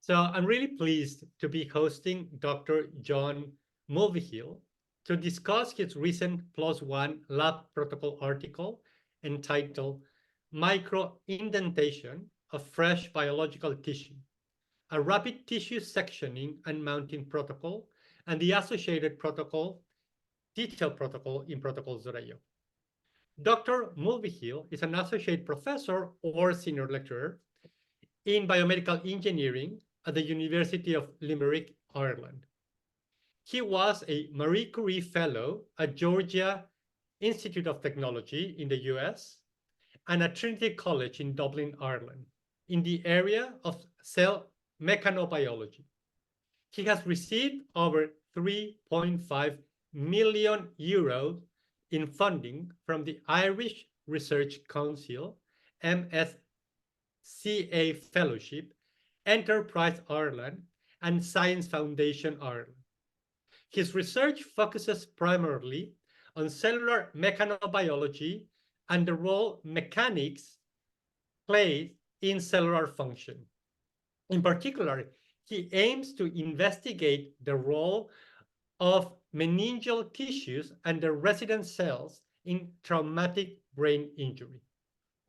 So I'm really pleased to be hosting Dr. John Mulvihill to discuss his recent PLOS ONE Lab Protocol article entitled Microindentation of Fresh Biological Tissue, a rapid tissue sectioning and mounting protocol, and the associated protocol, detailed protocol in protocols.io. Dr. Mulvihill is an associate professor or senior lecturer in biomedical engineering at the University of Limerick, Ireland. He was a Marie Curie Fellow at Georgia Institute of Technology in the US and at Trinity College in Dublin, Ireland, in the area of cell mechanobiology. He has received over 3.5 million euros in funding from the Irish Research Council, MSCA Fellowship, Enterprise Ireland, and Science Foundation Ireland. His research focuses primarily on cellular mechanobiology and the role mechanics play in cellular function. In particular, he aims to investigate the role of meningeal tissues and the resident cells in traumatic brain injury.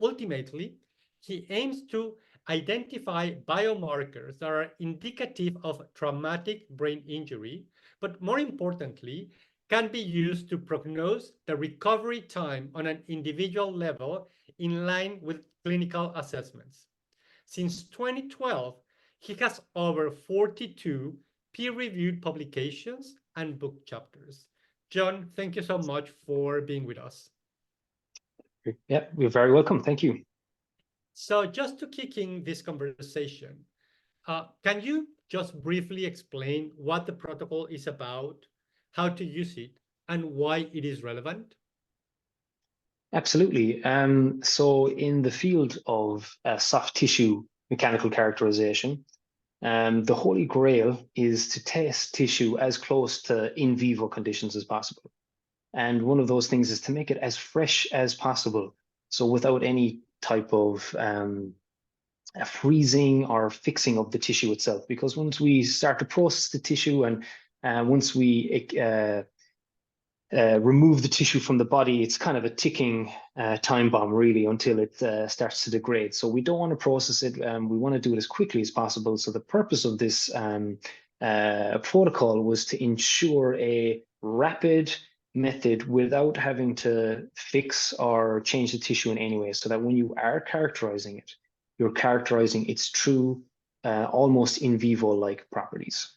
Ultimately, he aims to identify biomarkers that are indicative of traumatic brain injury, but more importantly, can be used to prognose the recovery time on an individual level in line with clinical assessments. Since 2012, he has over 42 peer-reviewed publications and book chapters. John, thank you so much for being with us. Yeah, you're very welcome. Thank you. So just to kick in this conversation, can you just briefly explain what the protocol is about, how to use it, and why it is relevant? Absolutely. So in the field of soft tissue mechanical characterization, the holy grail is to test tissue as close to in vivo conditions as possible. And one of those things is to make it as fresh as possible. So without any type of freezing or fixing of the tissue itself. Because once we start to process the tissue and once we remove the tissue from the body, it's kind of a ticking time bomb, really, until it starts to degrade. So we don't want to process it. We want to do it as quickly as possible. So the purpose of this protocol was to ensure a rapid method without having to fix or change the tissue in any way, so that when you are characterizing it, you're characterizing its true, almost in vivo-like properties.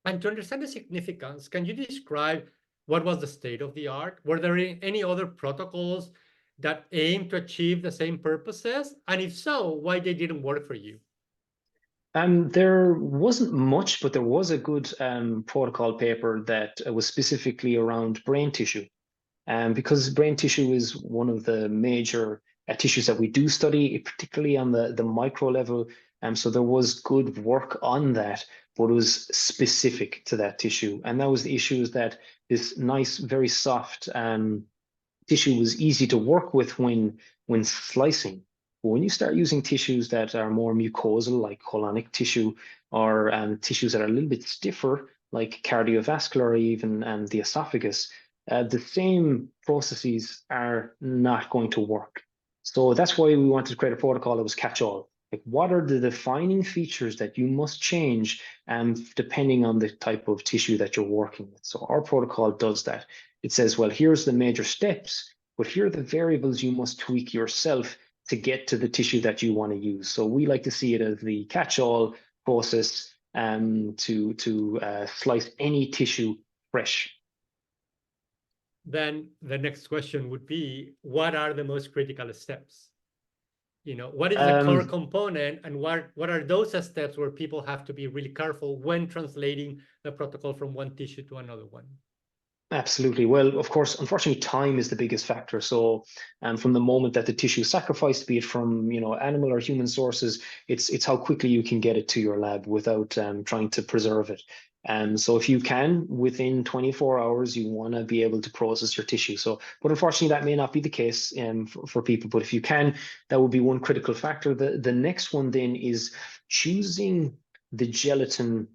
And to understand the significance, can you describe what was the state of the art? Were there any other protocols that aim to achieve the same purposes? And if so, why they didn't work for you? There wasn't much, but there was a good protocol paper that was specifically around brain tissue. Because brain tissue is one of the major tissues that we do study, particularly on the micro level. So there was good work on that, but it was specific to that tissue. And that was the issue, is that this nice, very soft tissue was easy to work with when slicing. But when you start using tissues that are more mucosal, like colonic tissue, or tissues that are a little bit stiffer, like cardiovascular, or even the esophagus, the same processes are not going to work. So that's why we wanted to create a protocol that was catch-all. Like, what are the defining features that you must change depending on the type of tissue that you're working with? So our protocol does that. It says, well, here's the major steps, but here are the variables you must tweak yourself to get to the tissue that you want to use. So we like to see it as the catch-all process to slice any tissue fresh. Then the next question would be, what are the most critical steps? You know, what is the core component, and what are those steps where people have to be really careful when translating the protocol from one tissue to another one? Absolutely. Well, of course, unfortunately, time is the biggest factor. So, from the moment that the tissue is sacrificed, be it from animal or human sources, it's how quickly you can get it to your lab without trying to preserve it. So if you can, within 24 hours, you want to be able to process your tissue. So, but unfortunately, that may not be the case for people. But if you can, that would be one critical factor. The next one then is choosing the gelatin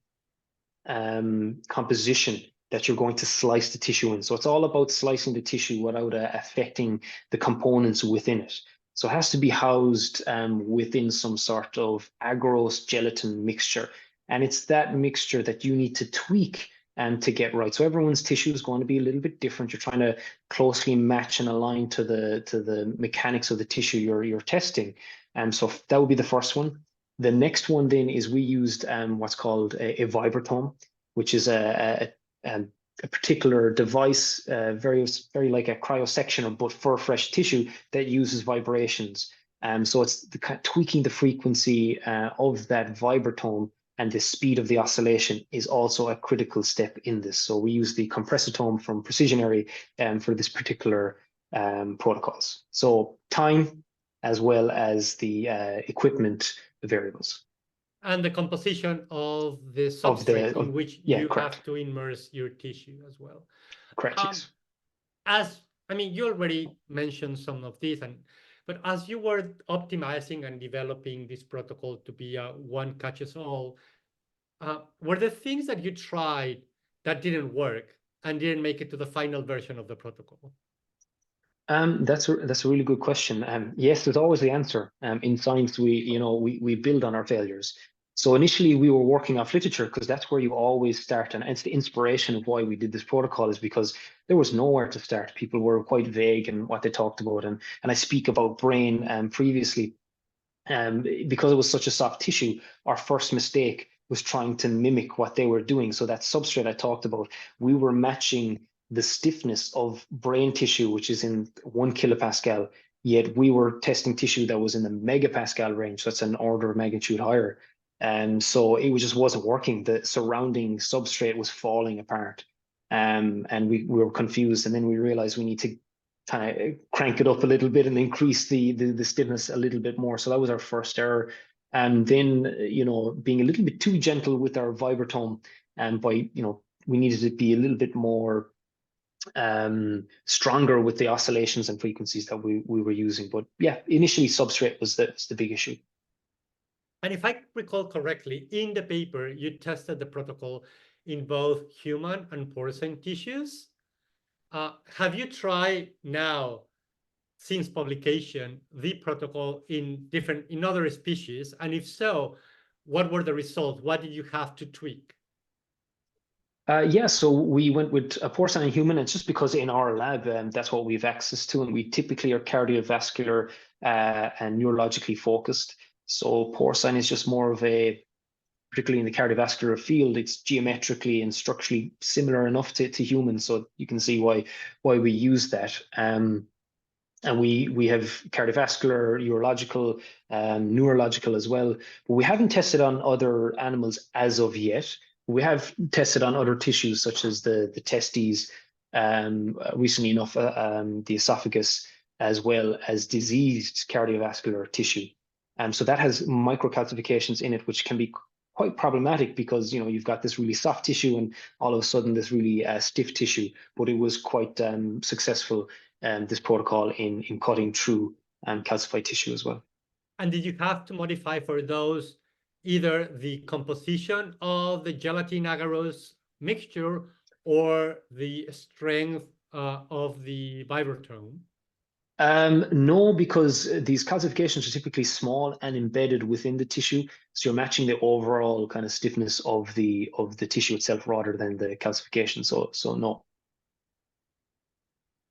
composition that you're going to slice the tissue in. So it's all about slicing the tissue without affecting the components within it. So it has to be housed within some sort of agarose gelatin mixture. And it's that mixture that you need to tweak to get right. So everyone's tissue is going to be a little bit different. You're trying to closely match and align to the mechanics of the tissue you're testing. So that would be the first one. The next one then is we used what's called a vibratome, which is a particular device, very like a cryosectioner, but for fresh tissue that uses vibrations. So it's kind of tweaking the frequency of that vibratome, and the speed of the oscillation is also a critical step in this. So we use the compressotome from Precisionary for this particular protocols. So time as well as the equipment variables And the composition of the of substrate in which yeah, you correct, have to immerse your tissue as well. yes. As I mean, you already mentioned some of these, but as you were optimizing and developing this protocol to be a one catches all, were there things that you tried that didn't work and didn't make it to the final version of the protocol? That's a really good question. Yes, there's always the answer. In science, we build on our failures. So initially, we were working off literature because that's where you always start, and it's the inspiration of why we did this protocol is because there was nowhere to start. People were quite vague in what they talked about, and I speak about brain previously, because it was such a soft tissue. Our first mistake was trying to mimic what they were doing. So that substrate I talked about, we were matching the stiffness of brain tissue, which is in 1 kilopascal, yet we were testing tissue that was in the megapascal range. So that's an order of magnitude higher. And so it just wasn't working. The surrounding substrate was falling apart. And we were confused. And then we realized we need to kind of crank it up a little bit and increase the stiffness a little bit more. So that was our first error. And then, being a little bit too gentle with our vibratome, and we needed to be a little bit more stronger with the oscillations and frequencies that we were using. But yeah, initially substrate was the big issue. And if I recall correctly, in the paper, you tested the protocol in both human and porcine tissues. Have you tried now, since publication, the protocol in other species? And if so, what were the results? What did you have to tweak? Yeah, so we went with a porcine and human. It's just because in our lab, that's what we have access to, and we typically are cardiovascular and neurologically focused. So porcine is just more of particularly in the cardiovascular field, it's geometrically and structurally similar enough to humans. So you can see why we use that. And we have cardiovascular, urological, neurological as well. But we haven't tested on other animals as of yet. We have tested on other tissues such as the testes, recently enough, the esophagus, as well as diseased cardiovascular tissue. So that has microcalcifications in it, which can be quite problematic because you've got this really soft tissue and all of a sudden this really stiff tissue. But it was quite successful, this protocol in cutting through calcified tissue as well. And did you have to modify for those either the composition of the gelatin agarose mixture or the strength of the vibratome? No, because these calcifications are typically small and embedded within the tissue, so you're matching the overall kind of stiffness of the tissue itself rather than the calcification. So no.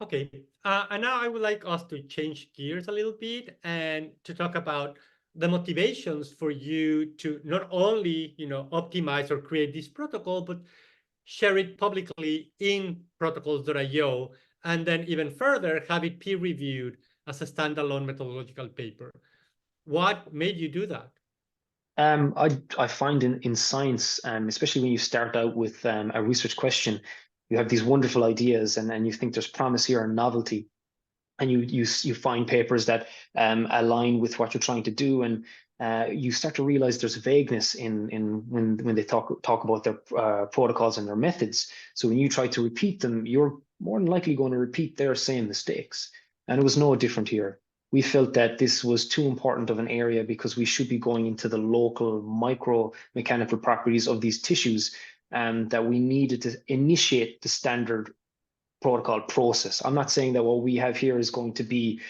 Okay, and now I would like us to change gears a little bit and to talk about the motivations for you to not only optimize or create this protocol, but share it publicly in protocols.io, and then even further have it peer reviewed as a standalone methodological paper. What made you do that? I find in science, especially when you start out with a research question, you have these wonderful ideas and you think there's promise here and novelty, and you find papers that align with what you're trying to do, and you start to realize there's vagueness in when they talk about their protocols and their methods. So when you try to repeat them, you're more than likely going to repeat their same mistakes. And it was no different here. We felt that this was too important of an area because we should be going into the local micro-mechanical properties of these tissues, and that we needed to initiate the standard protocol process. I'm not saying that what we have here is going to be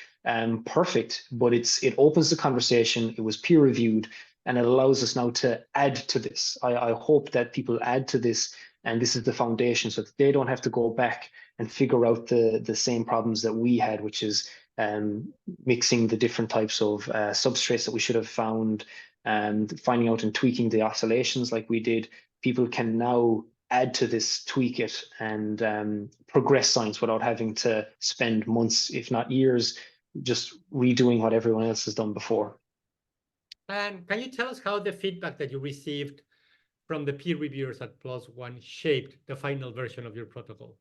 perfect, but it opens the conversation. It was peer reviewed, and it allows us now to add to this. I hope that people add to this, and this is the foundation, so that they don't have to go back and figure out the same problems that we had, which is mixing the different types of substrates that we should have found, and finding out and tweaking the oscillations like we did. People can now add to this, tweak it, and progress science without having to spend months, if not years, just redoing what everyone else has done before. And can you tell us how the feedback that you received from the peer reviewers at PLOS ONE shaped the final version of your protocol?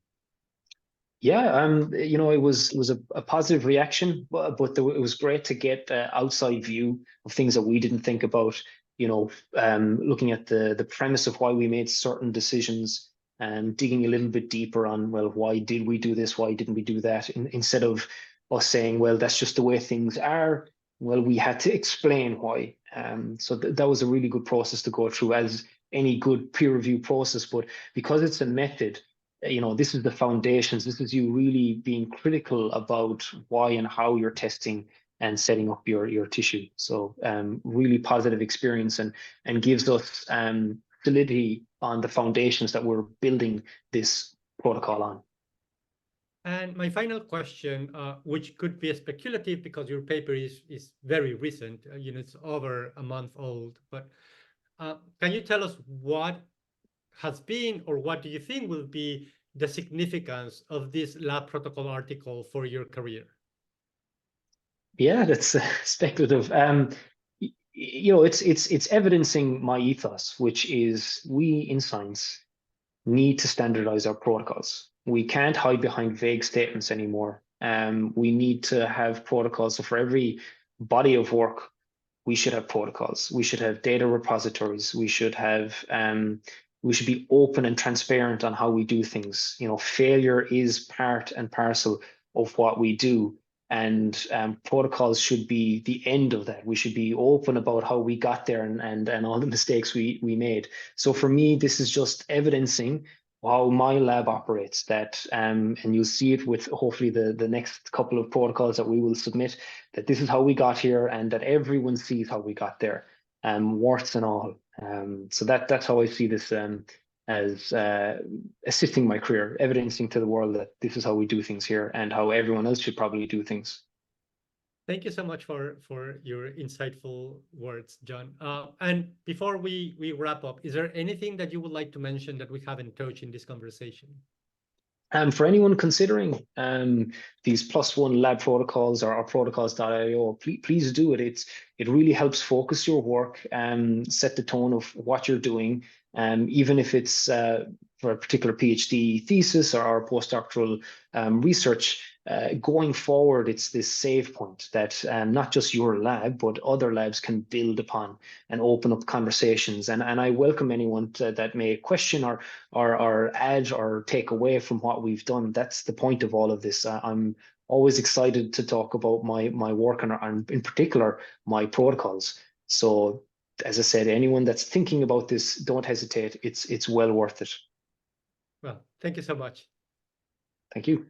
Yeah, it was a positive reaction, but it was great to get outside view of things that we didn't think about. Looking at the premise of why we made certain decisions, and digging a little bit deeper on, well, why did we do this? Why didn't we do that? Instead of us saying, well, that's just the way things are. Well, we had to explain why. So that was a really good process to go through, as any good peer review process. But because it's a method, this is the foundations. This is you really being critical about why and how you're testing and setting up your tissue. So really positive experience, and gives us solidity on the foundations that we're building this protocol on. And my final question, which could be speculative because your paper is very recent, it's over a month old, but can you tell us what has been, or what do you think will be, the significance of this lab protocol article for your career? Yeah, that's speculative. It's evidencing my ethos, which is we in science need to standardize our protocols. We can't hide behind vague statements anymore. We need to have protocols. So for every body of work, we should have protocols. We should have data repositories. We should be open and transparent on how we do things. Failure is part and parcel of what we do. And protocols should be the end of that. We should be open about how we got there and all the mistakes we made. So for me, this is just evidencing how my lab operates, that and you'll see it with hopefully the next couple of protocols that we will submit, that this is how we got here, and that everyone sees how we got there, warts and all. So that's how I see this as assisting my career, evidencing to the world that this is how we do things here and how everyone else should probably do things. Thank you so much for your insightful words, John. And before we wrap up, is there anything that you would like to mention that we haven't touched in this conversation? For anyone considering these PLOS ONE Lab protocols or protocols.io, please do it. It really helps focus your work and set the tone of what you're doing. Even if it's for a particular PhD thesis or postdoctoral research, going forward, it's this save point that not just your lab, but other labs can build upon and open up conversations. And I welcome anyone that may question or add or take away from what we've done. That's the point of all of this. I'm always excited to talk about my work and in particular my protocols. So as I said, anyone that's thinking about this, don't hesitate. It's well worth it. Well, thank you so much. Thank you.